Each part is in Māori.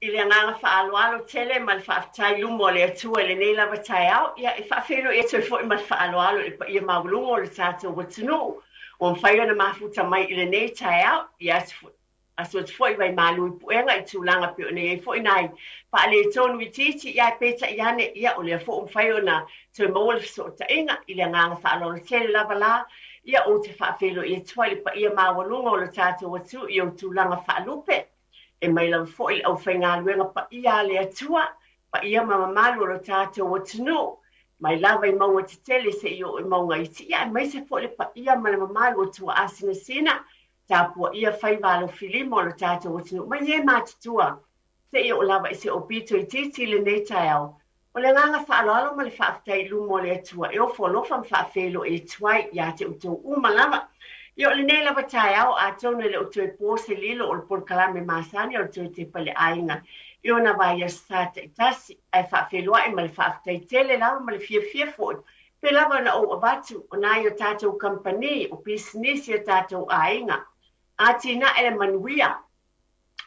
ile nganga whaaloalo tele ma le whaafitai lumo le atua le nei lava tai au ia e whaafelo e toi fo i ma le whaaloalo e pa ia maulungo le tātou watunu o mwhaia na mafuta mai ile nei tai au ia aso te fo i vai malu i puenga i tūlanga pe o nei e fo i nai pa le tonu i titi ia e peta i ane ia o le fo o mwhaia na toi maua le so ta inga ile nganga whaaloalo tele lava la ia o te whaafelo i tua le pa ia maulungo le tātou watu i o tūlanga whaalupe e mai lau foi au whainga luenga pa ia le atua, pa ia mamamalu o tātou o tunu, mai lawa i maunga te tele se i o i maunga i ti ia, mai se foi pa ia ma le mamalu o tua asina sina, tāpua ia whaiwalo filimo o tātou o tunu, mai e mātutua, se i o lawa i se o pito i titi le nei tai au, o le nganga whaaloalo ma le whaafitai lumo le atua, e o wholofa mwhaafelo e tuai ia te utou umalama, Yo le nei lava tai au a tonu le o tue pose lilo o le polkalame masani o tue Tepa le Aiga. Yo na vai a sata i tasi ai whaafeloa e ma le whaafitai tele lava ma le fia fōi. Pe lava na o avatu o nai o tātou company o business o tātou Aiga. A tina ele manuia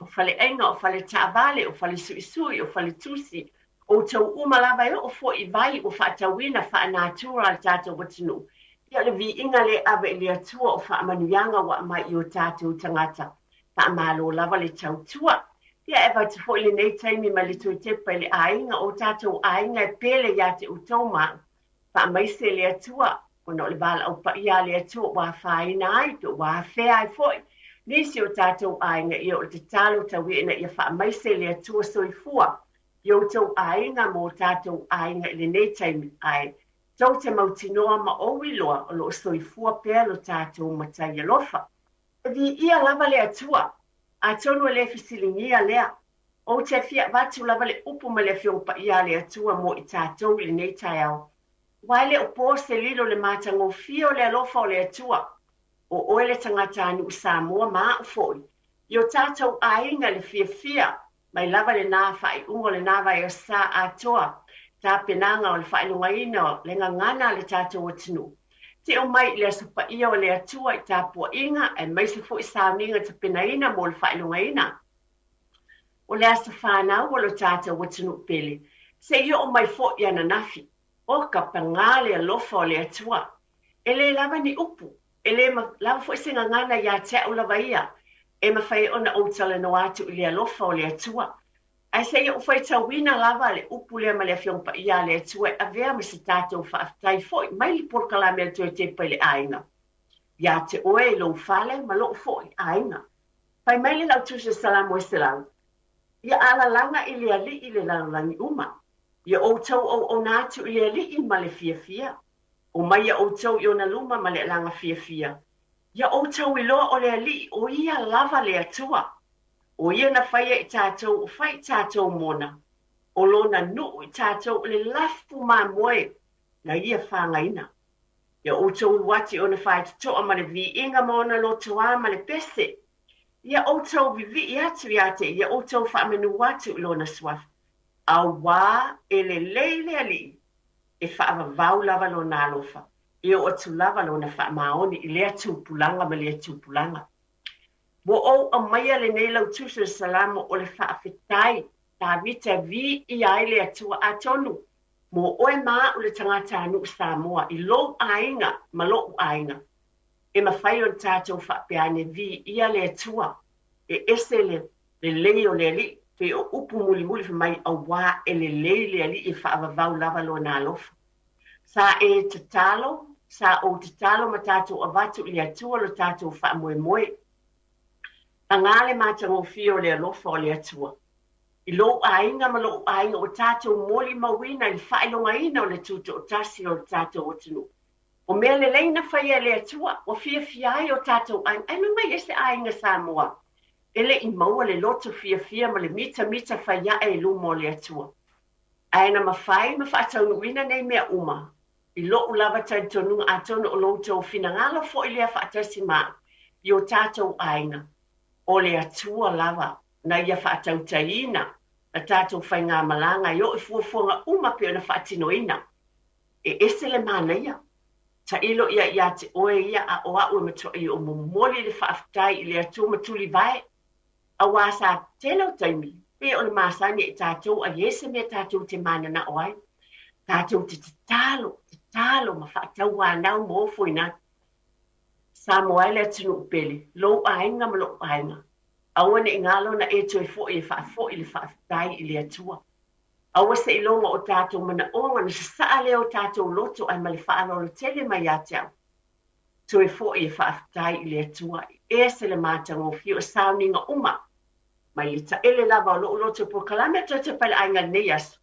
o fale ainga o fale tāvale o fale suisui o fale tusi o tau umalava o fo i vai o whaatawina whaanatura al tātou watinu. Ia le vi inga le ave le atua o whaamanuianga wa mai i o tātou tangata. Whaamalo lava le tautua. Ia e vai te fo le nei taimi ma le tui Tepa le Aiga o tātou Aiga e pele ia te utoma. Whaamaise le atua. O no le bala au pa ia le atua wa whaina ai to wa whea ai foi. Nisi o tātou Aiga i o te talo tawina ia whaamaise le atua soifua. I o tau Aiga mo tātou Aiga le nei taimi ai. Tau te mautinoa ma owi loa o lo soifua pēlo tātou matai alofa. Vi ia lava le atua, a tonu le fisilingia lea. O te fia vatu lava le upu ma le fiongpa ia le atua mo i tātou le nei tai au. Waile o pōse lilo le mātango fio le alofa o le atua. O oele tangata anu Samoa maa ufoi. I o tātou Aiga le fia, mai lava le nā whai ungo le nā vai o sa atoa. Tā penanga o le whaelungaina o le ngangana le tātou o tinu. Te o mai le asapa ia o le atua i tā pua inga e mai se fo i sauninga te penaina mo le whaelungaina. O le asa whanau o le tātou o tinu pele. Se ia o mai fo i ana nafi. O ka pangale a lofa o le atua. E le lava ni upu. E le lava fo i se ngangana ia te au lava ia. E ma whai ona o tala no atu i le alofa o le atua. Ai se ia ufai tawina lava le upu lea ma le fiongpa ia le atua a vea ma se tātou whaafitai foi mai li porkalame al tue Tepa le Aiga. Ia te oe lo ufale ma lo foi Aiga. Pai mai le lau tusa salamu e salam. Ia ala langa i le ali i le langi uma. Ia o tau o nātu i le ali i ma le fia. O mai ia o tau i ona luma ma le langa fia. Ia o tau i loa o le ali o ia lava le atua. O ia na whaia i tātou, o whai tātou mona. O lona nuu i tātou le lafu mā moe na ia whangaina. Ia o tau wati o na whai toa ma le vi inga mona lo toa ma le pese. Ia o tau vivi i atu i ate, ia o tau whaamenu watu i lona swaf. A wā e le leile ali e whaava vau lava lo nā lofa. Ia o atu lava lo na whaamaoni i lea tūpulanga ma lea tūpulanga. Wo o a maia le nei lau tusa salamo o le whaafetai, tā vita vi i aile atua atonu. Mo oe maa o le tangata anu Samoa, i lo Aiga, ma lo Aiga. E ma whai o tātou whaapeane vi i ale atua, e ese le lei o le ali, pe o upu muli mai a wā e le lei le ali i whaavavau lava lo nā lofa. Sa e te talo, sa o te talo ma tātou avatu i atua lo tātou whaamoe. Angale mātango fio le alofa o le atua. I lo Aiga ma lo Aiga o tātou moli mawina i whaelongaina o le tuto o tasi o le tātou o tunu. O mea le leina whaia le atua, o fia ai o tātou Aiga. Ainu mai ese Aiga Samoa. Ele i maua le loto fia ma le mita whaia e lumo le atua. Aina ma whai ma whaatau wina nei mea uma. I lo ulava tai tonu a tonu o loto finangalo fo i lea whaatasi maa. I o tātou Aiga. O le atua lava, na ia whaatautaina, na tātou whai ngā malanga, i o i fuafuanga uma peo na whaatinoina. E ese le mana ia. Ta ilo ia te oe ia a o au mato i o momoli le whaafitai i le atua matuli vai. A wasa tēnau taimi, pe o le masani e tātou a yese me tātou te mana na oai. Tātou te talo ma whaatau wānau mō fuina. Samoa le tunu upele, lo ainga ma lo ainga. Awane i ngalo na e toi fo i le whaatai i le atua. Awa se i longa o tātou mana onga na saa leo tātou loto ai ma le whaanolo tele mai a teau. Toi fo i le whaatai i le atua. E se le mātango fio sauninga uma. Mai le ta ele lava o loto po kalame te pale ainga neias.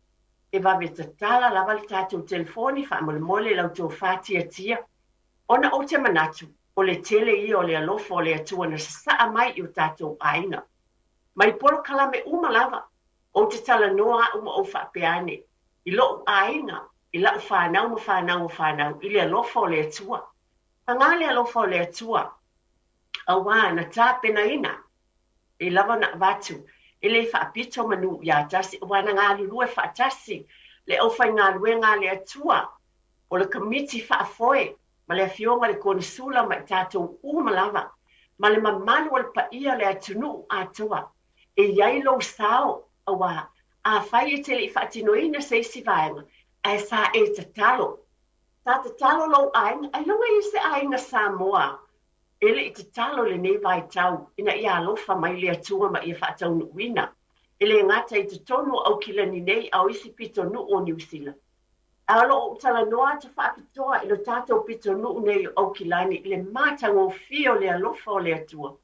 E vawe ta tala lava le tātou telefoni wha mole lau tō whātia tia. Ona o te manatu. O le tele I o le alofo o le atua na saa mai I o tātou ainga. Mai polo kalame uma lava. O te tala noa uma o whapeane. I lo ainga. I lau whanau. I le alofo o le atua. Anga le alofo o le atua. Awa na tāpena ina. I lava na watu. I le whaapito manu ia tasi. Wana ngā lulue whaatasi. Le au whai ngā luenga le atua. O le kamiti whaafoe. Ma le fionga le konsula ma tātou umalava. Ma le mamanu o le paia le atunu atua. E iai lo sao awa. A whai e tele I whaatinoina se isi vaenga. A sa e te talo. Ta te talo lo ainga. Ai longa I se ainga Samoa. Ele I te talo le nei vai tau. Ina ia alofa mai le atua ma ia whaatau nuina. Ele ngata I te tonu au kilani nei au isi pito nu o New Zealand. Alo o tala noa te whaapitoa I lo tātou pito nuu nei o kilani I le mātango fio le alofa o le atua.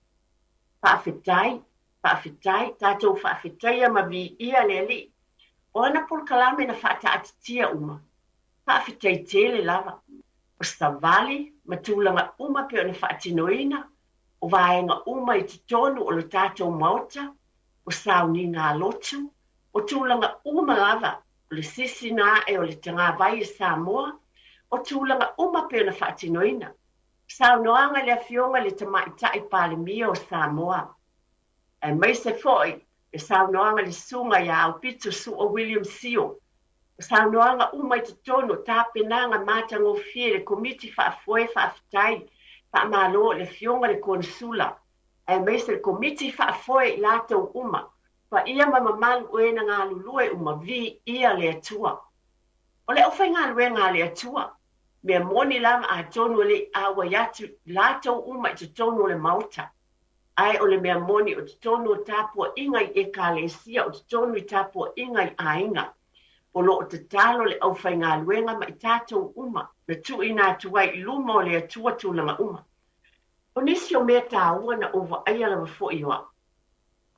Whaafetai, tātou whaafetai ma vi ia le ali. O ana por kalame na whaata atitia uma. Whaafetai tele lava. O stavali, matulanga uma pe o na whaatinoina. O vaenga uma I te tonu o lo tātou mauta. O sauni ngā lotu. O tūlanga uma lava. O le sisina e o le tanga vai Samoa, o tūlanga uma pe na whaatinoina. Saunoanga le fionga le tamaitai palemia o Samoa. E mai se foi, e saunoanga le sunga ia au pito su o William Seal. O saunoanga uma I te tono tāpenanga mātango fie le komiti whaafoe whaafitai, whaamalo le fionga le konsula. E mai se le komiti whaafoe I lātou uma. Pa ia mamalu e na ngā lulue uma vi ia le atua. O le ofai ngā lue ngā le atua. Mea moni lama a tonu le awa yatu lātou uma I te tonu le mauta. Ai o le mea moni o te tonu o tāpua ingai e kālesia o te tonu I tāpua ingai ainga. O lo o te talo le ofai ngā luenga ma I tātou uma. Na tu I nā tuai I luma o le atua tūlanga uma. O nisi o mea tā ua na ova aia lawa fo I wa.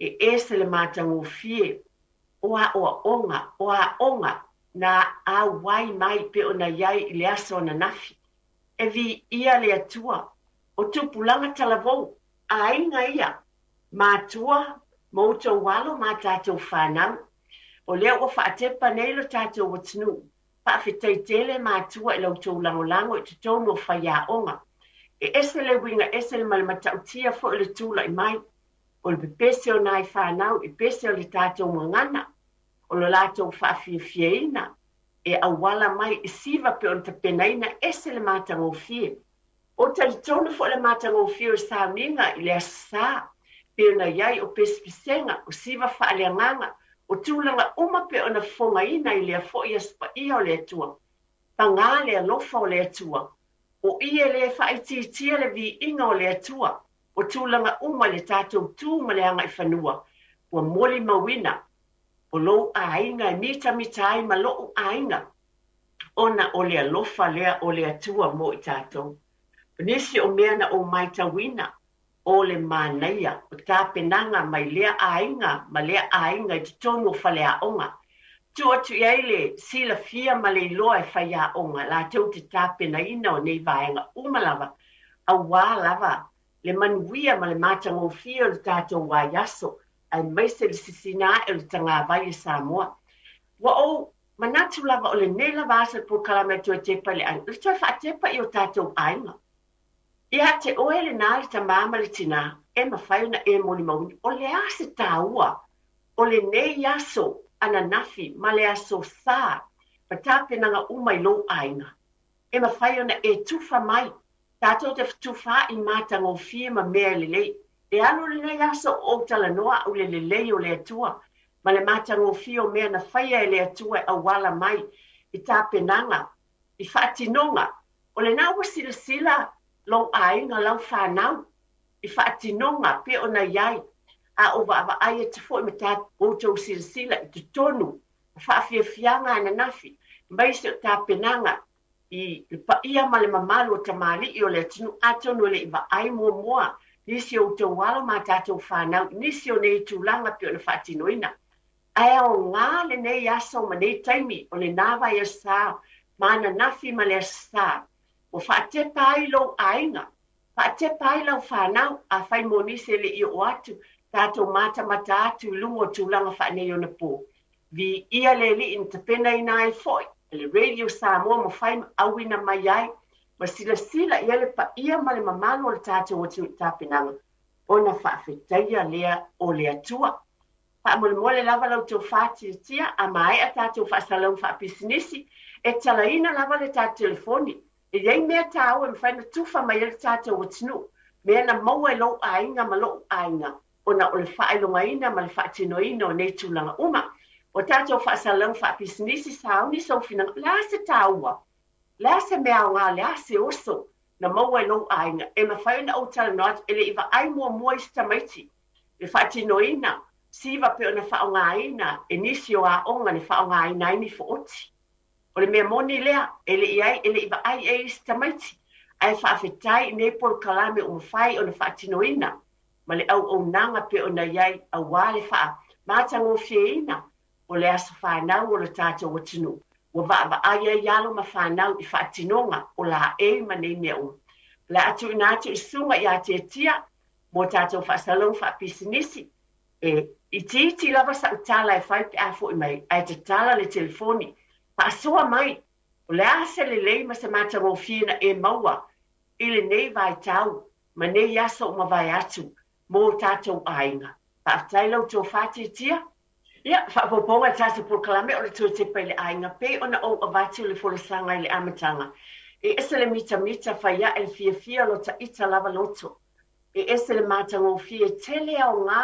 E se le mātango fie, oa onga, na a wai mai pe o na iai I le aso na nafi. E vi ia le atua, o tupulanga talavou, a inga ia, mātua, mautou walo mā tātou whanau, o leo o whaatepa nei lo tātou watinu, whaafetai tele mātua I lau tau langolango I te tono whaia onga. E ese le winga, ese le malamatautia fo le tula I mai, o le pese o nai whanau, I pese o le tātou mangana, o le lātou whaafia e awala mai I siva pe o te penaina ese le mātango fie. O tali tonu fo le mātango fie o sauninga I le asa, pe o na iai o pespisenga, o siva whaaleanganga, o tūlanga uma pe o na fongaina I le fo I aspa I o le atua. Panga le alofa o le atua, o ie le whaititia le vi inga o le atua, o tūlanga uma le tātou tū ma le anga I whanua, ua moli mawina, o lou ainga I mita ai ma lou ainga, ona o le alofa lea o le atua mo I tātou. Nisi o mea na o mai tawina, o le mānaia, o tāpenanga mai lea ainga, ma lea ainga I te tonu whalea onga. Tu atu iai le sila fia ma le loa e whaia onga, la tau te tāpenaina o nei vaenga umalawa, a wā lava, le manuia ma le mātango fia o le tātou waiaso, ai maise le sisina e le tanga vai I Samoa. Wa o manatu lava o le nela vasa po kalame tu Tepa le ai. Le toi wha Tepa I o tātou ainga. Ia te oe le nā le tamama le tina, e mawhai na e moni mauni, o le ase tāua, o le nei aso ana nafi, ma le aso sā, pa tāpenanga umai lo ainga. E mawhai na e tufa mai, tātou te tufa I mātango fie ma mea lelei. E alo le nei aso o tala noa o le lelei o le atua. ma le matagofio mea na faia e le atua e auala mai i tapenaga i faatinonga o lenā ua silasila lou aiga lau fanau i faatinonga pe ona iai a o vaavaai e tafoʻi ma tatou silasila i totonu faafiafiaga ananafi mai se o tapenaga i le paia ma le mamalu o tamaliʻi o le atunu atonu o leʻi vaai muamua nisi o taualo ma tatou fanau nisi o nei tulaga pe ona faatinoina ae aogā lenei aso ma nei taimi o lenā vaiasā ma ananafi ma le asā ua faatepa ai lou aiga faatepa ai lau fanau afai mo nisi e leʻi oo atu tatou matamata atu i luga o tulaga faanei ona pō vi ia le li in tapena ina ai foi le radio Samoa mo fai auina mai ai ma sila ia le pa ia ma le mamalo le tatou o tu tapenanga ona faafetaia lea o le atua faamole lava lau tau faatiatia a mai a tatou faasalau faapisinisi e talaina lava le tatou telefoni e iai mea tāua e mawhaina tufa mai le tatou o tunu mea na maua e lou ainga ma lou ainga ona o le whaelongaina ma le whaatinoina o nei tūlanga uma o tatou faasalau faapisinisi sauni soufina la se tāua la se mea o ngā la se oso na maua e lou ainga e mawhaina o tala noat ele iwa ai mua i stamaiti le whaatinoina siva pe ona whaongaina e nisi o a onga ne whaongaina ini fo oti o le mea moni lea ele iai ele iwa ai e stamaiti ai whaafetai ne por kalame o mwhai o na whaatinoina ma le au nanga pe ona iai a wale wha mātango fieina o le asa whanau o le tātou watinu. Wa wa aia ialo ma whanau i whaatinonga o la e ma nei mea o. Le atu ina atu i sunga i ate tia, mo tātou whaasalau whaapisinisi. I titi lava sa utala e whai pe afo i mai, ai te tala le telefoni. Whaasua mai, o le asa le lei ma se mātango fina e maua, i le nei vai tau, ma nei aso ma vai atu, mo tātou ainga. Whaatai lau tō whāti tia, ia, whaapoponga tātou proklame o le tō te pai le ainga, pe ona o avati o le folasanga i le amatanga. E ese le mita whaia e le fia lo ta ita lava loto. E ese le mātango fia tele au ngā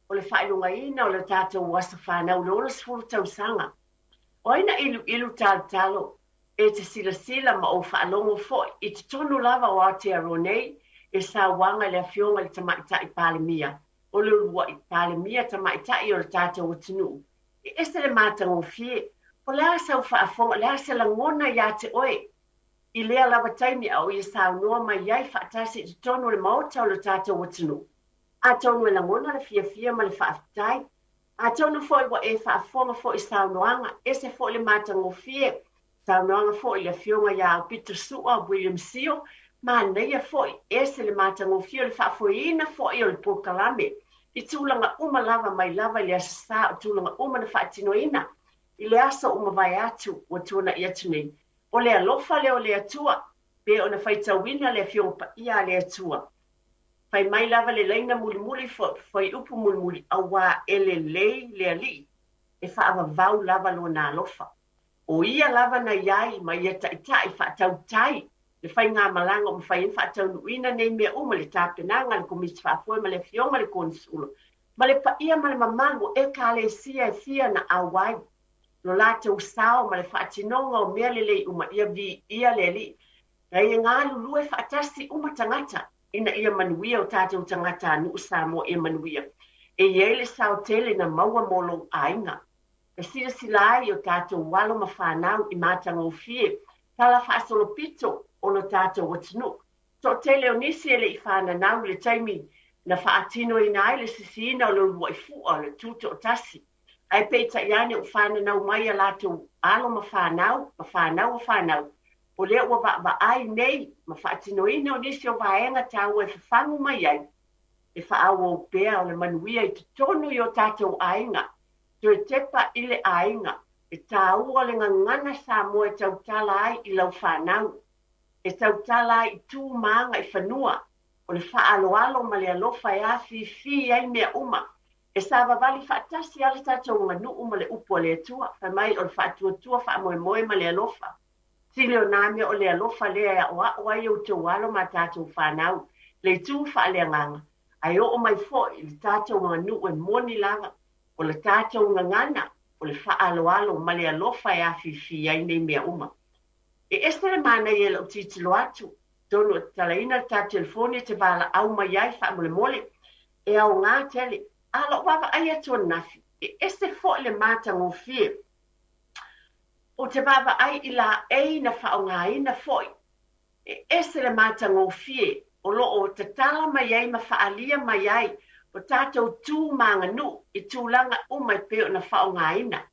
o le whailunga ina o le tātou wasa whanau le ola sifuru tau sanga. O ina ilu talo, e te sila ma o whaalongo fo i te tonu lava o Aotearoa nei, e sa wanga le afionga le tamaita i palemia. O le urua i palemia tamaita i o le tātou o tunu. E ese le mātango fie, o le asa u whaafonga, le asa la ngona ia te oe, i lea lava taimi au i sa noa mai iai whaatasi i tonu le maota o le tātou o tunu. A tonu e la ngona le fia ma le whaafitai, a tonu foi wa e whaafonga fo i sa noanga, ese fo le mātango fie, sa noanga fo i le fionga ia o Peter Sua, William Sio, ma neia fo i ese le mātango fie o le whaafoina fo i o le pokalame, i tūlanga uma lava mai lava i le asa o tūlanga uma na whaatinoina, i le asa uma vai atu o tūna i atu nei. O le alofa le o le atua, pe o na whaitawina le fionga pa ia le atua. Fai mai lava le leina muli fai upu muli awa ele lei le ali, e whaava vau lava lo na alofa. O ia lava na iai ma ia taitai whaatau tai, le fai ngā malanga o mwhai whaatau nuina nei mea uma le tāpenanga le komisi whaafoi ma le fionga le konsulo. Ma le pa ia ma le mamalu e ka le sia e fia na awai. Lo lātou sao ma le whaatinonga o mea lelei uma ia vi ia le li. Rei ngā lulu e whaatasi uma tangata. Ina ia manuia o tātou tangata anu Samoa e manuia. E iei le sao tele na maua molo ainga. E sira silai o tātou walo ma whanau i mātanga o fie. Tala whaasolo pito o no tātou watinu. So tele o nisi ele i whananau le taimi na whaatino i nai le sisina o le lua i fua le tuto o tasi. Ai peita iane o whananau mai a lātou alo ma whanau. O lea ua wa ai nei, ma whaatinoina o nisi o vaenga tāu e whawhangu mai ai. E whaawa o pēa o le manuia i te tonu i o tātou ainga. Tu e tepa i le ainga. E tāu o le ngangana Samoa e tautala ai i lau whanau. E tautala ai i tū maanga i whanua. O le whaaloalo ma le alofa e awhi ai mea uma. E sa vavali whaatasi ale tātou nganu uma le upo le atua. Whamai o le whaatuatua whaamoemoe ma le alofa. Sile o nāme o le alofa lea o ai o te walo ma tātou whanau. Le tū wha le nganga. Ai o mai fo i le tātou ngā nu e moni langa. o le tātou ngangana, o le whaaloalo ma le alofa e awhiwhi ai nei mea uma. E estere mana i e lau titilo atu, tono talaina ta telefoni te wala au mai ai wha mole mole, e au ngā tele, alo wawa ai atu nafi, e este fo le mata ngofie, o te wawa ai i la eina wha o ngā ina foi, e este le mata ngofie, o lo o te tala mai ai ma wha alia mai ai, o tātou tū manga nu, i tūlanga umai peo na wha o ngā ina.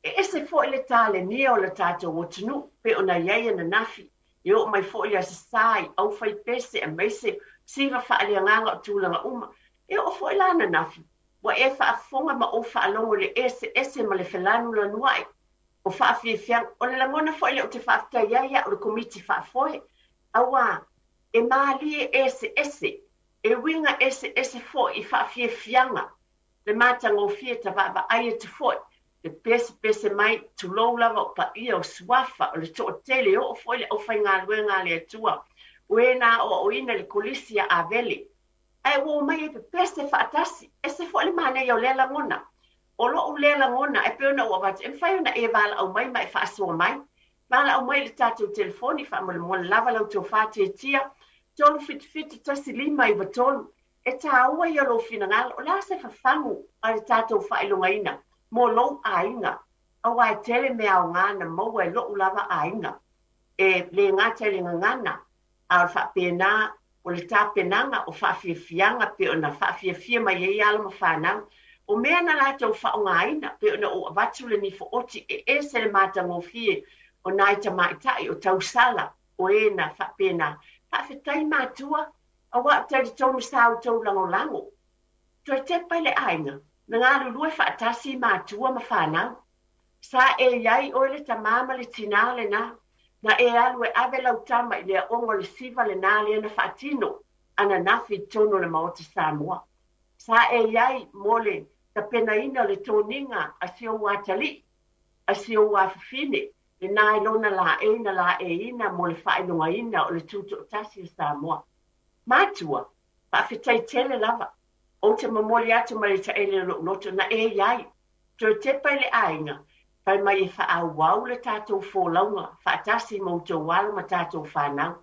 E ese fo le tale ni o le tātou o tunu, pe o na iei na nafi, i o mai fo le asasai, au fai pese, a meise, siva wha alia nganga o tūlanga uma, e o fo la na nafi, wa e wha afonga ma o wha alongo le ese ma le whelanu la nuai, o wha awhiwhiang, o le langona fo le o te wha aftai iaia o le komiti wha afohe, awa, e maali ese, e winga ese fo i wha awhiwhianga, le matanga o fie ta waba aia te fo, le pese mai tu lo lava o pa ia o swafa o le to tele o foi o fai ngā luenga le atua o e nā o ina le kolisia a vele ai o mai e pese whaatasi e se foi le mana i o lela ngona o lo o lela ngona e peona o avati e mwhai ona e vala au mai mai whaasua mai vala au mai le tātou telefoni wha mo le mo lava lau tō whātia tia tolu fit tasi lima i batolu e tā ua i o lo fina ngala o la se whawhangu a le tātou whailonga ina mo lo ainga a wai tele me au ngana mo e lo lava ainga e le ngā tele ngana a fa pena o le ta penanga o fa fianga pe ona fa fia mai e ala ma fana o me na la tau fa ngaina pe ona o vatu le ni fo oti e se le mata mo fie o nai ta mai tai o tau sala o e na fa pena fa fitai matua a wa tele tonu sa o tau lango to te pale ainga na ngā lulue whaatasi mātua ma whanau. Sa e iai o le tamama le tina le na e alu e ave lau tama i lea ongo le siva le nā le na whaatino, ana nafi tono le maota Samoa. Sa e iai mo le ta pena ina le toninga a sio watali, a sio wafifine, le nā ilona la e ina mo le whainonga ina o le tuto tasi Samoa. Mātua, whawhitai tele lava. O te mamoli atu mai ta ele loto na e iai. Tō tepa le ainga, pai mai e wha wau le tātou fōlaunga, whaatasi mō tō wala ma tātou whanau.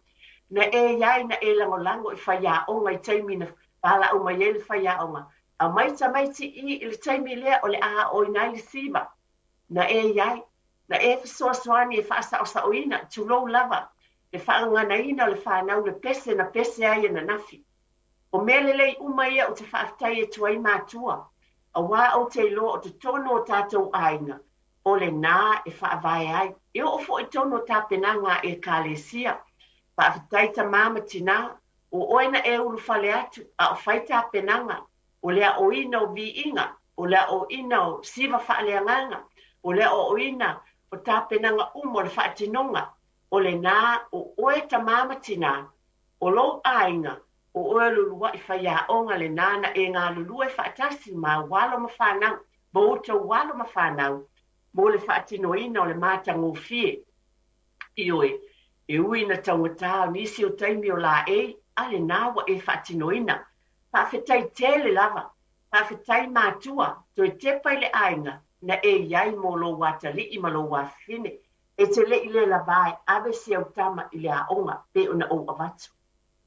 Na e iai na e lango i whaia onga i taimi na wala o mai e le whaia onga. A mai ta mai ti i le taimi lea o le a o inai le siva. Na e iai, na e whasoaswani e whaasa o sa oina, tūlou lava, le whaangana ina le whanau le pese na pese ai na nafi. O melelei umaia o te whaafitai e tuai mātua. A wā o te ilo o te tono o tātou ainga. O le nā e whaavai ai. E o fo i tono tā penanga e kālesia. Whaafitai ta māma tina. O oina e uru whale atu. A o whai tā penanga. O lea o ina o vi inga. O lea o ina o siva whaaleanganga. O lea o ina o tā penanga umo le whaatinonga. O le nā o oe ta māma tina. O lo ainga. O oe lulua i whaia onga le nana e ngā lulua e whaatasi ma walo ma whanau, mo tau walo ma whanau, mo le whaatino ina o le mātango fie. I oe, e ui na tauatau nisi o taimi o la e, ale nāwa e whaatino ina. Whawhetai tele lava, whawhetai mātua, to e tepai le ainga, na e iai mo lo watali i ma lo wafine, e te le i le labai, ave si au tama i le aonga, pe ona o avatu.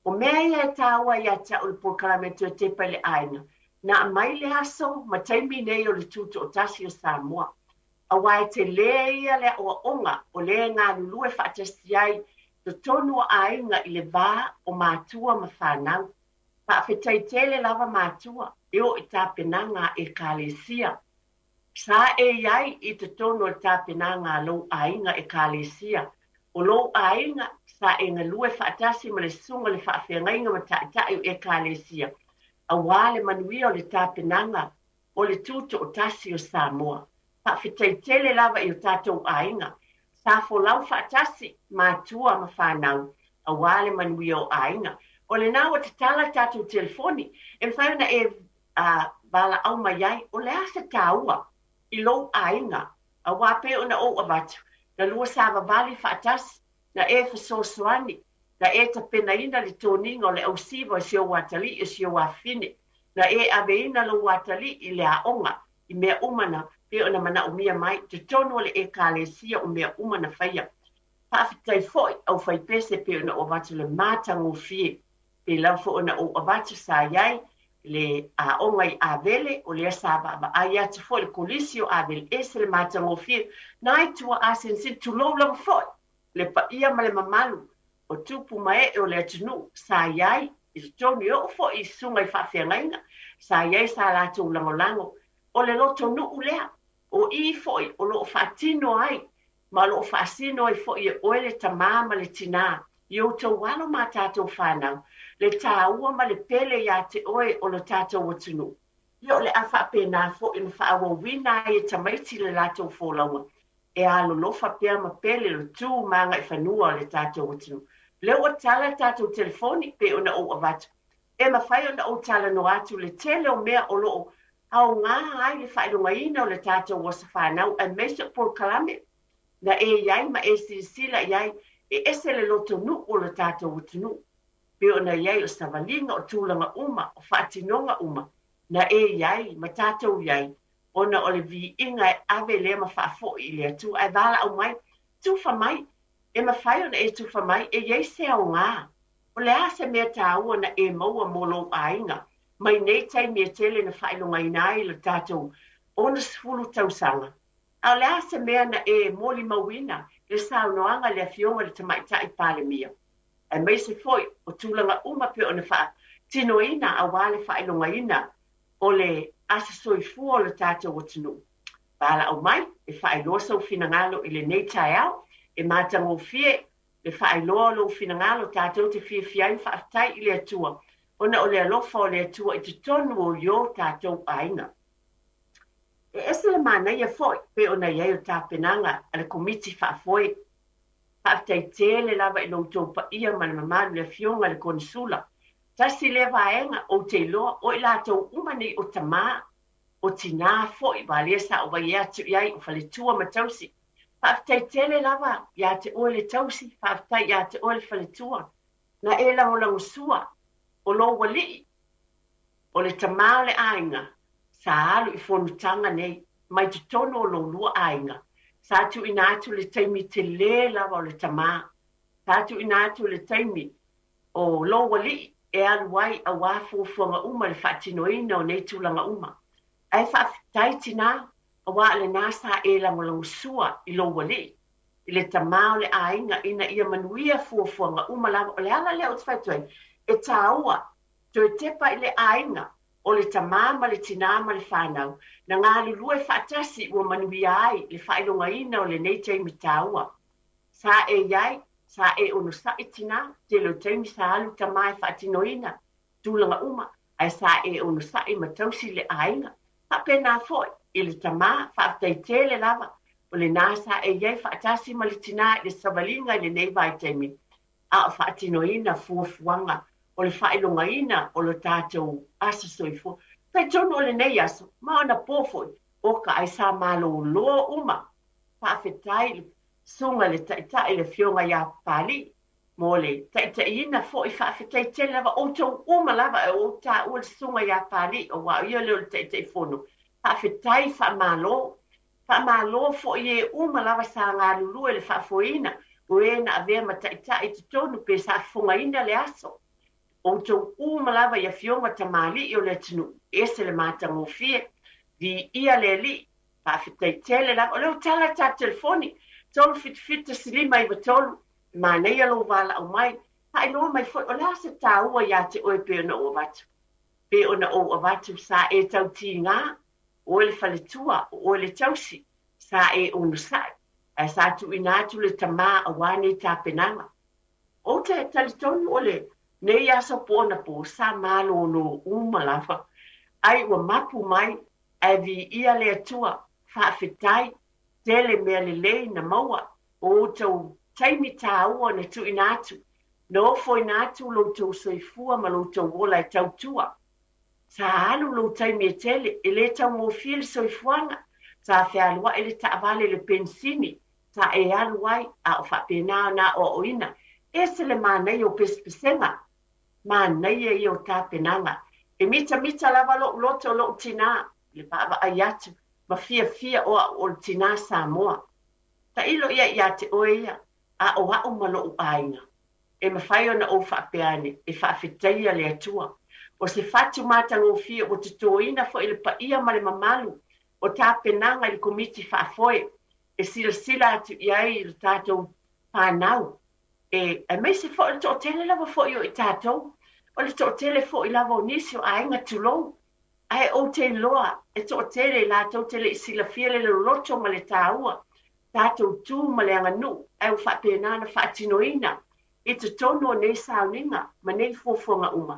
O mea ia e tāua ia te au le pōkalamento e tepa le aina. Na mai le aso, ma taimi nei o le tuto o tasi o Samoa. A wai te lea ia le o onga, o lea ngā lulue whaatasi ai, to tonu o ainga i le vā o mātua ma whanau. Whaafetai tele lava mātua, e o i tā penanga e kālesia. Sa e iai i te tonu o tā penanga lo ainga e kālesia. O lo ainga, sa e ngā lue whaatasi ma le sunga le whaafengainga ma taʻitaʻi e kālesia. A wale manuia o le tāpenanga o le tuto o tasi o Samoa. Whaafetai tele lava i o tātou ainga. Sa folau whaatasi mātua ma whanau. A wale manuia o ainga. O le nā o te tala tātou telefoni. E whaina e wala au mai ai. O le asa tāua i lo ainga. A wape o na o avatu. Na lua sāwa vali whaatasi. Na e whasosoani, na e ta pena ina le tōninga o le au siva o sio watali o sio wafine, na e ave ina lo watali i le aonga, i mea umana pe ona mana o mia mai te tono le ekalesia o mea umana faia whaafitai foi au fai pese pe ona o watu le mātango fie pe lau fo ona o watu sa iai le a ongai a vele o le asaba ba ai atu foi le kolisio a vele ese le mātango fie nai tua asensin tu lau foi le pa ia ma le mamalu o tupu mai o le atunu sa iai i tonu o fo i sunga i whawhiangaina sa iai sa lātou langolango o le loto nuu lea o i foi o lo whaatino ai ma lo whaasino ai foi e oele ta mama le tina i o tau walo ma tātou whanau le tāua ma le pele ia te oe o lo tātou atunu i o le awha pēnā fo i na whaawawina e tamaiti le lātou fōlaua e alo lofa pēr ma pele lo tū manga i whanua le tātou atunu leo o tala tātou telefoni pe ona o avatu e ma whai ona o tala no atu le tele o mea o loo au ngā ai le whaidonga ina o le tātou wasa whanau a meisa por kalame na e iai ma e sila iai e ese le loto nu o le tātou utunu pe ona iai o savalinga o tūlanga uma o whaatinonga uma na e iai ma tātou iai ona o le vi inga e ave le ma whaafo i le atu ai vala au mai tufa mai e ma whai ona e tufa mai e iai se au ngā o le ase mea tāua na e maua molo ainga mai nei tai mea tele na whailonga inai le tātou ona sifulu tausanga. Au le ase mea na e moli mawina le saunoanga le afionga le tamaita i pale mia. E mai se foi o tūlanga uma pe ona wha tino ina a wale whailonga ina o le ase soifua o le tātou o tunu. Pala au mai e whailosa o finangalo i le nei tai au e mātango fie le whailoa lo finangalo tātou te fie fiai whaatai i le atua. Ona o le alofa o le atua i te tonu o yo tātou ainga. E ese le mana ia foi, pe ona iai o tāpenanga a le komiti whaafoe. Whaatai tele lava i lo tau pa ia ma le mamaru le fionga le konsula. Tasi le vaenga o te loa o i lātou umani o tamā, o tina foi ba le sa o vai atu iai o whale tua matausi. Whaatai tele lava ia te oe le tausi, whaatai ia te oe le whale tua. Na e lango sua. O lo wali, o le tamau le ainga, sa alu i whonutanga nei, mai te tono o lo lua ainga, sa tu inatu le taimi te le lawa o le tamā, sa tu inatu le taimi o lo wali, e alu wai a wafu fuanga uma le whaatinoina o nei tūlanga uma. Ai whaafitai tina, a wa le nasa e lango sua i lo wali, i le tamau le ainga ina ia manuia fuanga uma lawa o le ala leo te whaituai, e tāua, to e tepa i le ainga, o le tamama le tinama le whanau, na ngā lulua e whaatasi ua manui ai, le whailonga ina o le nei teimi tāua. Sa e iai, sa e ono sa e tina, te lo teimi sa alu tamai whaatinoina, tūlanga uma, ai sa e ono sa e matausi le ainga. Hape nā foi, i le tamā, whaatai tele lava, o le nasa e iai whaatasi ma le tina, le savalinga i le nei vai teimi. A o whaatinoina fuafuanga, o le whailonga ina o le tātou asa soifo. Pai tono o le nei aso, maona pōfoi, o ka ai sa malo loa uma. Whaafetai sunga le taitai le fionga ia pali. Mo le taitai ina fo i whaafetai te lava o tau uma lava e o tā ua le sunga ia pali o wa ia leo le taitai fono. Whaafetai whaamalo fo i e uma lava sa ngā lulu e le whaafoina. O e na avea ma taitai te tonu pe sa fonga ina le aso. O tau umalawa ia fionga tamali i o le tunu, ese le mātango fie, di ia le li, whaafitai tele la, o leo tala tā telefoni, tolu fitfita silima i watolu, ma nei alo wala au mai, hai loa mai fo, o la se tā ua ia te oe pe ona o watu. Pe ona o watu sa e tau ti ngā, o le whaletua, o le tausi, sa e onu sai, a sa tu inatu le tamā a wane tā penanga. O te talitonu o le, nei aso pōna pō, sa malo no umalawa. Ai ua mapu mai, ai vi ia le atua, whaafetai, tele mea le lei na maua, o tau taimi tā ua na tu inatu. No fo inatu lo tau soifua ma lo tau wola e tau tua. Sa alu lo taimi e tele, e le tau mo fil soifuanga, sa whialua e le taavale le pensini, sa e alu ai, a o whapena na o oina, ese le mānei o pespesenga, mānei e o tāpenanga. E mita lava lo loto lo tina, le pāwa ai atu, ma fia o tina Samoa ta ilo ia te oia a o malo ainga e mawhai ona o whaapeane e whaafetaia le atua o se fatu mātango fia o te tōina fo ele pa ia ma le mamalu o tā penanga i le komiti whaafoe e sila atu iai i le tātou pānau e mei se fo le tō tele lava fo i o i tātou o le tō tele fo i lava o nisi o ainga tulou ai o te loa e tō tele la tō tele i sila fia le loto ma le tāua tātou tū ma le anganu ai o whaapenana whaatinoina i te tono nei sauninga ma nei fofonga uma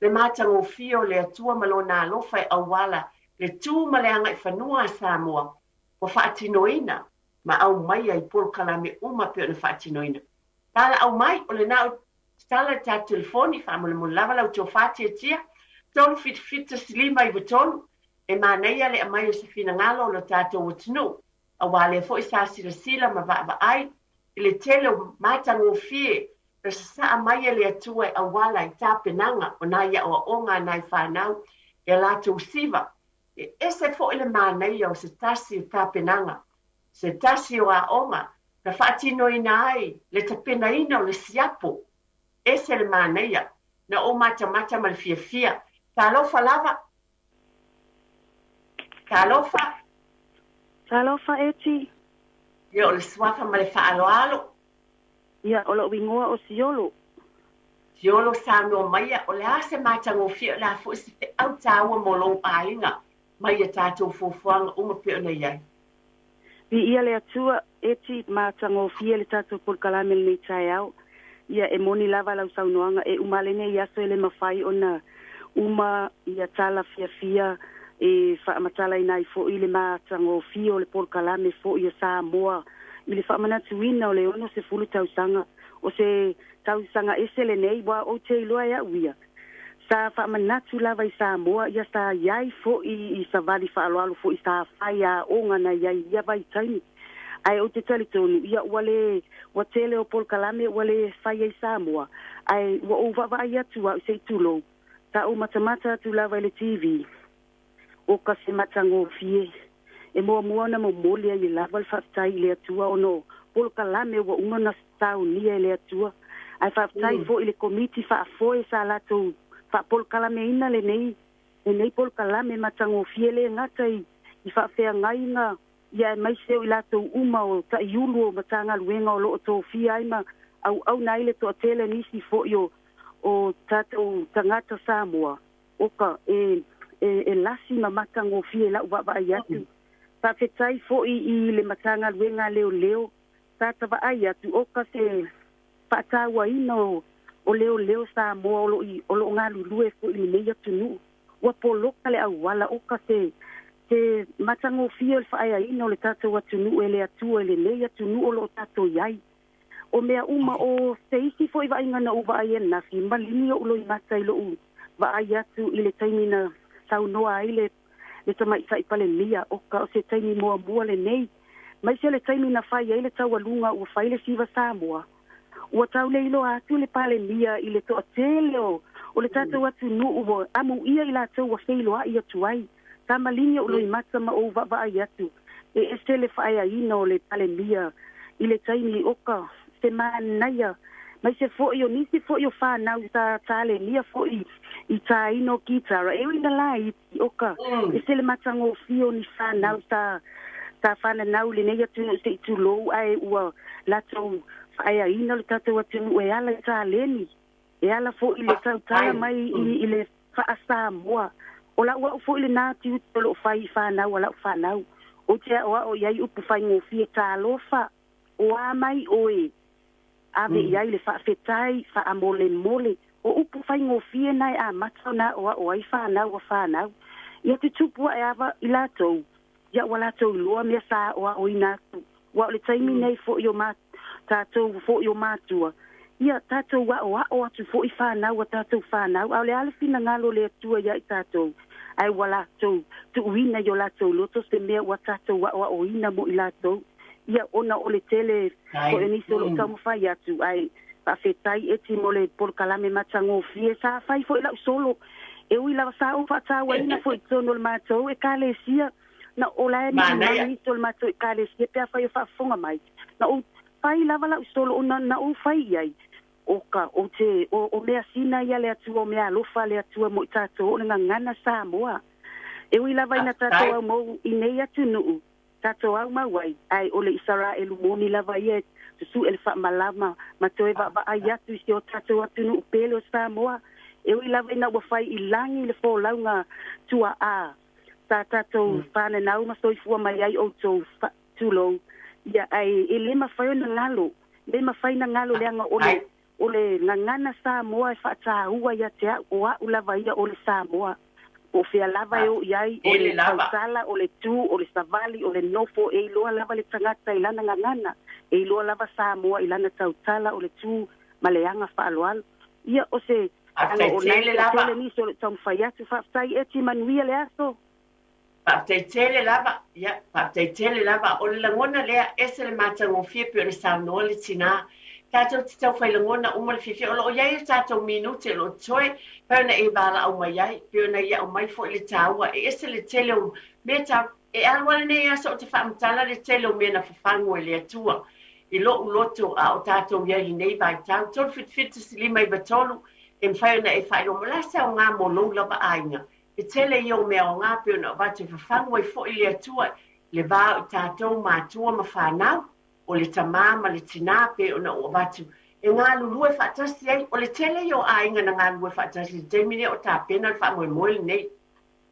le mātango fio le atua malona alofa e awala le tū ma le anga i whanua Samoa o whaatinoina ma au mai ai polkalame uma pe ona whaatinoina tala au mai o le nao tala ta telefoni whamole mo lava lau tō whaatia tia tonu fita silima i watonu e māneia le amai o se fina ngalo lo tātou watinu a wale fo i sa sila ma va ai i le tele o mātango fie e sa amai le atua a wala i tāpenanga o nā ia o onga nai whanau e lātou siva e se fo i le māneia o se tasi o tāpenanga se tasi o a onga na whaatino ina ai le tapena ina o le siapo e se le māneia na o mata ma le fia talofa lava talofa eti ia o le suafa ma le whaaloalo ia o lo wingoa o siolo sa no maia o le ase mātango fia la fu se te au tāua mo lo ainga mai e tātou fofuanga uma pe ona iai Pi ia le atua eti mātango fia le tātou polkalame le tai au ia e moni lava lau saunoanga e umalene ia so ele mawhai ona uma ia tala fia e whaamatala ina i fo i le mātango fia o le polkalame fo i a Samoa i le whaamanatuina o le ono se fulu tausanga o se tausanga ese le nei wa o te iloa ea uia sa whaamanatu lava i Samoa ia sa iai fo i sa vali whaaloalo fo i sa whaia onga na iai ia vai taimi ai o te talitonu ia wale wa tele o polkalame wale whaia i Samoa ai wa o vavai atu wa se tulo ta o matamata tu lava i le TV o ka se matango fie e mua na moli ai lava le whaftai le atua o no polkalame wa unga na stau nia le atua ai whaftai fo i le komiti whaafoe sa lato polkalame ina le nei polkalame matango fie le ngata i whafea ngainga ia mai seo i lato uma o ta iulu o matanga luenga o loo tō fia ai ma au naile to atele nisi fo i o tatou tangata Samoa oka e lasi ma matango fie la uwa ai atu whafetai fo i le matanga luenga leo tata wa ai atu oka se whaataua ina o leo Samoa o lo ngā lulue fo i nei atu nu ua poloka le au wala oka se matango fia le whaaya ina o le tatou atu nu e le atua le nei atu nu o lo tatou iai o mea uma o se isi fo i wa inga na uwa ai ena fi malini o ulo i mata i lo u wa ai atu i le taimina saunoa ai le tamai sa i pale lia oka o se taimi mua le nei mai se le taimina whai ai le tau alunga ua whai le siva Samoa ua tau le ilo atu le pale lia i le toa tele o le tatou atu nu uo amu ia i la tau wa whailo ai atu ai ta malini o ulo i mata ma o wa ai atu e se le whai ai ina o le pale lia i le taimi oka se manaia mai se fo i o nisi fo i o whanau sa tale lia fo i ta ino kitara e ina lai i oka e se le matango fio ni whanau sa whanau le nei atu se i tu lou ai ua lato whai a ina le tatou atu e ala i ta leni e ala fo i le tau tala mai i le wha Samoa o la ua fo i le nāti uto lo whai whanau ala whanau o te o iai upu whai ngofie ta alofa o a mai oe ave iai le whaafetai mole o upu whai ngofie nai a matau na o ai whanau ia te tupua e awa i latou ia wa latou loa mea sa o inatu wa le taimi nei fo i o tātou fo i o mātua ia tātou o atu fo i whanau a tātou whanau au le alefina ngalo le atua ia i tātou ai wa latou tu uina i o latou loto se mea wa tātou o ina mo i latou ia ona o le tele ko e nisi o lo tau mawhai atu ai whawhetai eti mo le polkalame matango fie sa whai fo i lau solo e ui lawa sa o whaatawa ina fo i tono le mātou e ka le sia na ola ni mai tol ma to kale se pe fa fa fonga mai na o fai lava la solo ona na o fai ai oka o te o me asina ia le atu o me alofa le atu mo tato o nga ngana Samoa e wi lava ina tato mo inei atu no tato au mawai ai ole Israel moni lava ia su el fa malama ma to e va ai atu si o tato atu no pelo Samoa e wi lava ina o fai ilangi le fo launga tua a tato fana na uma so fu mai ai o to tulo ia ai ele ma fai na ngalo le ma fai na ngalo le anga ole ngangana Samoa fa ta ua ia te o a ulava ia ole Samoa o fia lava yo iai ole sala ole tu ole savali ole nofo e loa lava le tangata ilana ngangana e loa lava Samoa ilana tautala ole tu maleanga fa aloal ia o se anga o tele ni so tam faiatu fa sai eti manuia le aso Tele lava o le langona lea ese le matango fie pe o le Samoa le tina tatou te tau whailangona umar fifi o lo iai tatou minute lo toe peona e bala au mai ai peona ia au mai fo le taua e ese le tele o me ta e alwala nei aso o te whaamtala le tele o mena whafango e le atua i lo uloto a o tatou iai nei vai tau tolu fit silima i batolu e mwhaona e whailo molasa o ngā molo lava ainga e tele i o mea o ngā peona o vatu whafango e fo i le atua le vā o tatou mātua ma whanau o le tamama le tina pe ona o vatu e ngā lulu e whaatasi ai o le tele i o ainga na ngā lulu e whaatasi te mine o tā pena le wha moe nei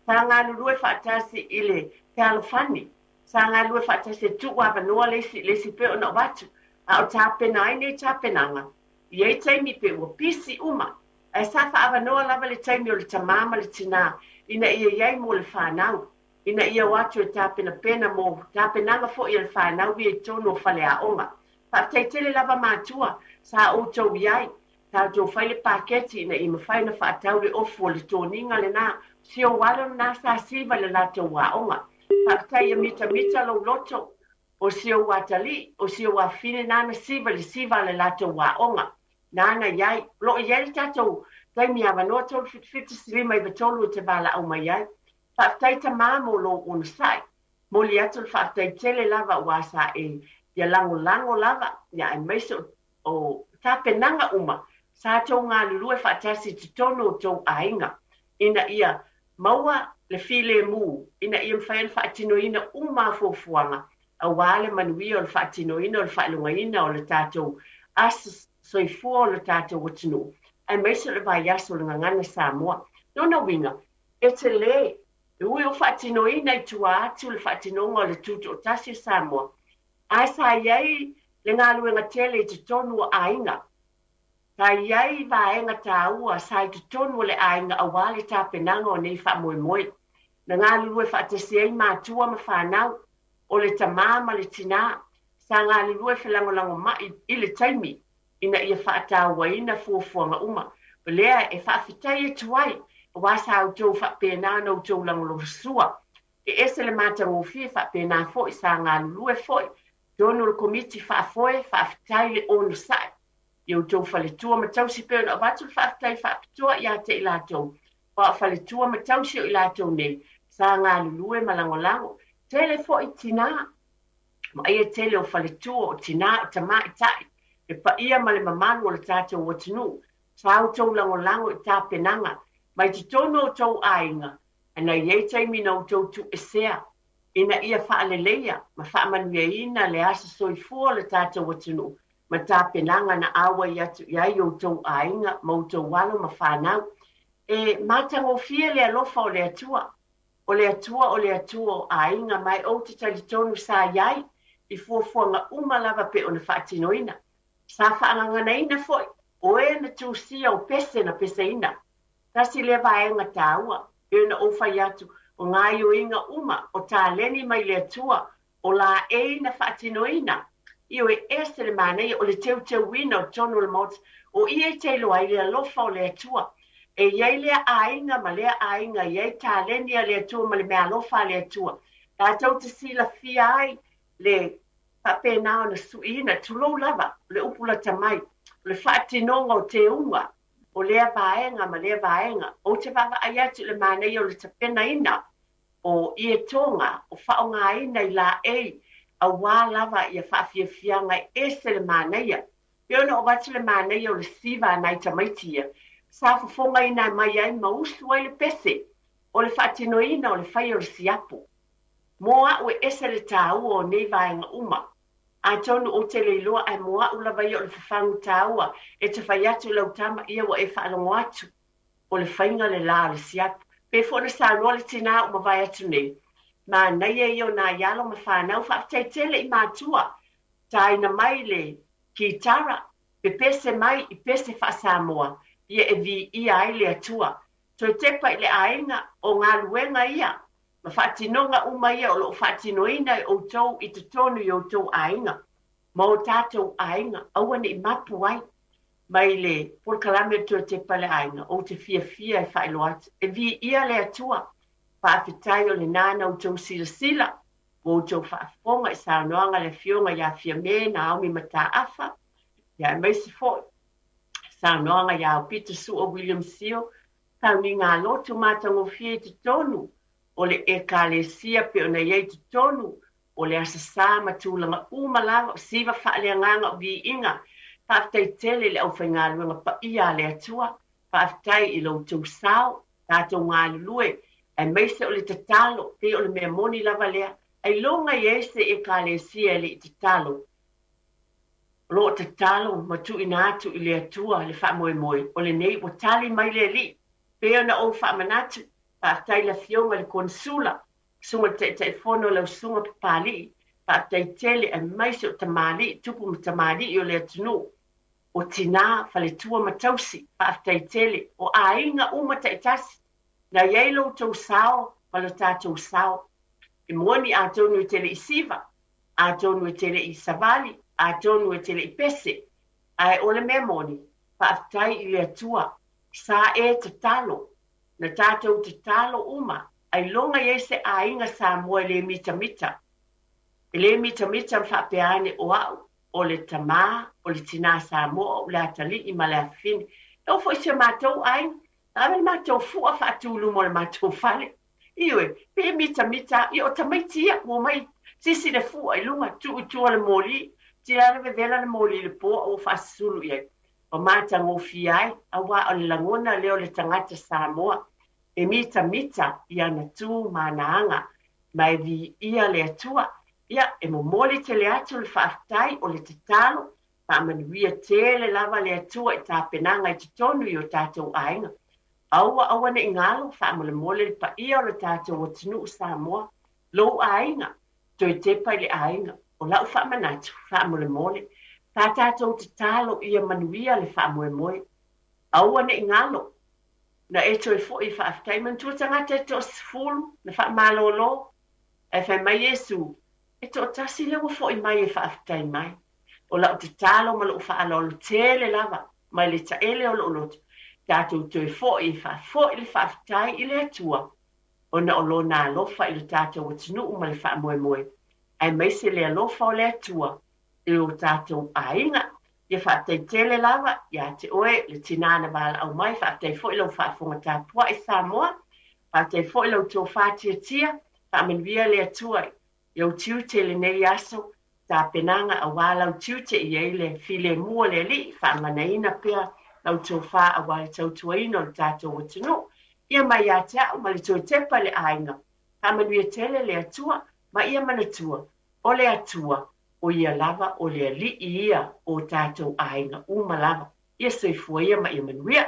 sa ngā lulu e whaatasi i le te alofani sa ngā lulu e whaatasi e tu wawanoa lesi pe ona o vatu a o tā pena ai nei tā penanga i ei teimi pe ua pisi uma e sa whaavanoa lava le teimi o le tamama le tina ina ia iai mo le whanau ina ia watu e tāpena pena mo tāpenanga fo i le whanau i e tono whale a onga. Whaatei lava mātua sa o tau iai, tātou whaile paketi ina i mawhai na whaatau le ofu o le tōninga le nā, si o wala nā sa siva le lātou wa onga. Whaatei a mita lo loto, o si o watali, o si o wafine nāna siva le lātou wa onga. Nāna iai, lo iai tātou, taimi awa noa tolu fiti silima i batolu te wala au mai iai. Whaataita māmo lo un sai. Mo li atu whaataitele lava wasa e ia lango lava. Ia e meiso o tāpenanga uma. Sa tau ngā lulu e whaatasi te tono o tau ainga. Ina ia maua le file mu. Ina ia mwhaen whaatinoina uma fuafuanga. A wale manuia o le whaatinoina o le whaalungaina o le tātou. As soifua o le tātou watinu. E meiso le vai aso le ngangana Samoa. Nona winga. E te le. Ui o whaatinoina i tua atu le whaatinonga o le tuto o tasi Samoa. Ai sa iai le ngā luenga tele i te tonu o ainga. Sa iai vaenga tā ua sa i te tonu o le ainga a wale tā penanga o nei wha moe. Na ngā lue whaatasi ei mātua ma whanau o le tamama le tina. Sa ngā lue whilangolango mai i le taimi ina ia whaataua ina fuafuanga uma. Lea e whaafitai e tuai. Wasa au tau whapena no tau langolo sua. E ese le matango fie whapena foi sa ngā lue foi. Dono le komiti whaafoe whaafitai le onu sai. Iau tau whaletua ma tau si peona o watu whaafitai whaafitua i ate i lātou. Wa whaletua ma tau si o i lātou nei. Sa ngā lue malangolango. Tele foi tina. Ma ia tele o whaletua o tina o tama i tai. E pa ia ma le mamanu o le tātou watinu. Sa au tau langolango i tā penanga. Mai te tono o tau ainga, ana iei taimi nau tau tu esea, ina ia whaaleleia, ma whaamanuia ina le asa soifua le tātou watinu, ma tā penanga na awa iai o tau ainga, ma o tau walo ma whanau. E mātango fia le alofa o le atua o ainga, mai o te tali tonu sa iai, i fuafuanga umalava pe o na whaatinoina. Sa whaangangana ina foi, o e na tūsia o pese na pese ina. Tasi le vaenga tāua, e na ofa yatu, o ngā inga uma, o tā leni mai le atua, o la e na whaatinoina. Io e ese le manei, o le teu wina o tono le mots, o ie te loa i le alofa o le atua. E iei lea ainga, ma lea ainga, iei tā leni a le atua, ma le mea alofa le atua. Tā tau te sila fia ai, le papenao na suina, tulou lava, le upula tamai, le whaatinonga o te unga. O lea vaenga, ma lea vaenga. O te wawa ai atu le manei o le tapena ina. o ia tonga o whaonga la a wā lava ia whaafiafianga se le māneia. Peo na o watu le māneia o le siva nai tamaitia. Sa fufonga ina mai ai mausu ai le pese. O le whaatinoina o le whai o le siapo. Moa ue ese le tāua o nei vaenga uma. A tonu o te leiloa ai moa ula vai o le whawhangu tāua. E te whai atu lau tama ia wa e whaalongo atu. O le whainga le la o le siapo. Pe fo na sa noa le tina o ma vai atu nei. Ma nei e io na yalo ma whanau whaateitele i mātua. Taina mai le ki tara. Pe pese mai i pese wha Samoa. Ia e vi ia ai le atua. Toi tepa i le ainga o ngā luenga ia. Ma whaatinonga uma ia o lo whaatinoina i o tau i te tonu i o tau ainga. Ma o tātou ainga. Awane i mapu ai. Mai le porkalame toi tepa le ainga. O te fia i whailoat. E vi ia le atua. Whaafitai o le nana o tau sila. O tau whaafonga i saunoanga le fionga ia fia me na aumi mata afa. Ia mai se foi. Saunoanga ia o Peter Su o William Sio. Tau ni ngā lotu mātango fie te tonu. O le ekalesia pe o na iei te tonu. O le asasa matulanga umalawa. Siva whaaleanganga o vi inga. Whaafitai tele le au whaingaluanga pa ia le atua. Whaafitai i lau tau sao. Tātou ngā lulue. E meise o le tatalo. Te o le mea moni lava lea. Ai longa iei se ekalesia le te talo. Lo te talo matu inatu i le atua le wha moe moe. O le nei o tali mai le li. Pea na o wha manatu. Whaatai la fionga le konsula. Sunga te fono lau sunga papali. Whaatai tele e maise o tamali. Tupu ma tamali i o le atunu. O tina whale tua matausi. Whaatai tele o ainga umata i tasi. Na yeilo tau sao. Wala tātou sao. I mwani a tonu i tele i siva. A tonu i tele i savali. A tonu e tele i pese. Ai ole mea moni. Whaafitai i le atua. Sa e te talo. Na tātou te talo uma. Ai longa e se a inga Samoa le mita mita. E le mita mita whaapeane o au. O le tamā. O le tina Samoa. O le atali i ma le afini. Tau fo isi mātou aing. Ame mātou fua whaatulu mo le mātou whale. Iwe. Pe mita mita. I o tamaitia. Mo mai. Sisi le fua i lunga. Tu le moli. Tira le vela le moli le po o fasulu ye. O mata ngo fiai awa o le langona leo le tangata Samoa. E mita ia na tu manaanga. Mai vi ia le atua. Ia e mo moli te le atu le whaafitai o le te talo. Pa manuia tele lava le atua i tā penanga i te tonu i o tātou ainga. Awa ne ingalo wha mo le mole le pa ia o le tātou o tinu Samoa. Lo ainga. Toi tepa le ainga. O lau wha manatu, wha mole mole. Tā tātou te talo ia manuia le wha moe moe. Aua ne ingalo. Na e toi fo i wha aftai man tua tangata e to sifulu, na wha malolo. E whai mai Yesu. E to tasi lewa fo i mai e wha aftai mai. O lau te talo ma lo wha alolo tele lava. Mai le ta ele o lo lotu. Tātou toi fo i le wha aftai i le atua. O na o lo nā lofa i le tātou o tinu ma le wha moe moe. Ai mai se le alofa o le atua. E o tātou ainga. Ia whaatai tele lava. Ia te oe le tinana wala au mai. Whaatai fo ilo whaafonga tāpua i Samoa. Whaatai fo ilo tō whaatia tia. Whaamenwia le atua. Iau tiu te le nei aso. Tā penanga a wālau tiu te i eile. File mua le li. Whaamanaina pia. Lau tō wha a wale tau tuaino le tātou o tino. Ia mai a te au. Ma le tō tepa le ainga. Whaamenwia tele le atua. Ma ia manatua. O le atua, o ia lava, o le li ia o tātou ainga uma lava. Ia soifua ia ma ia manuia.